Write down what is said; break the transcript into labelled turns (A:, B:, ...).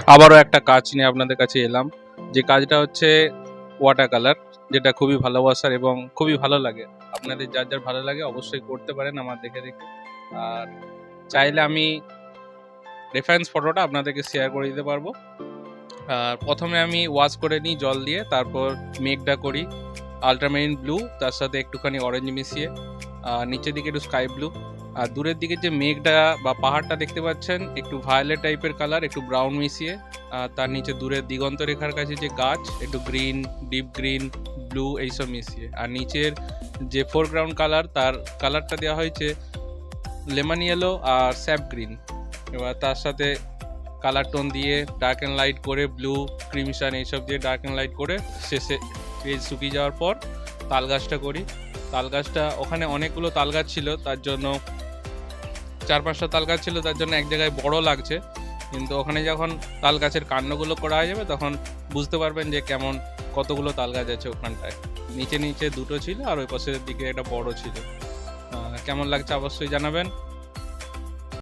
A: আবারও একটা কাজ নিয়ে আপনাদের কাছে এলাম, যে কাজটা হচ্ছে ওয়াটার কালার, যেটা খুবই ভালোবাসার এবং খুবই ভালো লাগে। আপনাদের যার যার ভালো লাগে অবশ্যই করতে পারেন আমার দেখে দেখে। আর চাইলে আমি রেফারেন্স ফটোটা আপনাদেরকে শেয়ার করে দিতে পারবো। আর প্রথমে আমি ওয়াশ করে নিই জল দিয়ে, তারপর মেঘটা করি আল্ট্রামেরিন ব্লু, তার সাথে একটুখানি অরেঞ্জ মিশিয়ে, আর নিচের দিকে একটু স্কাই ব্লু, আর দূরের দিকে যে মেঘটা বা পাহাড়টা দেখতে পাচ্ছেন একটু ভায়োলেট টাইপের কালার, একটু ব্রাউন মিশিয়ে, আর তার নিচে দূরের দিগন্ত রেখার কাছে যে গাছ একটু গ্রিন, ডিপ গ্রিন, ব্লু এইসব মিশিয়ে, আর নিচের যে ফোরগ্রাউন্ড কালার তার কালারটা দেওয়া হয়েছে লেমন ইয়েলো আর স্যাপ গ্রিন। এবার তার সাথে কালার টোন দিয়ে ডার্ক অ্যান্ড লাইট করে ব্লু, ক্রিমশন এইসব দিয়ে ডার্ক অ্যান্ড লাইট করে শেষে পেজ শুকিয়ে যাওয়ার পর তাল গাছটা করি। তাল গাছটা ওখানে অনেকগুলো তাল গাছ ছিল, তার জন্য 4-5টা তাল গাছ ছিল, তার জন্য এক জায়গায় বড় লাগছে, কিন্তু ওখানে যখন তাল গাছের কাণ্ডগুলো করা হয়ে যাবে তখন বুঝতে পারবেন যে কেমন কতগুলো তাল গাছ আছে ওখানটায়। নিচে নিচে দুটো ছিল আর ওই পাশের দিকে একটা বড় ছিল। কেমন লাগছে অবশ্যই জানাবেন।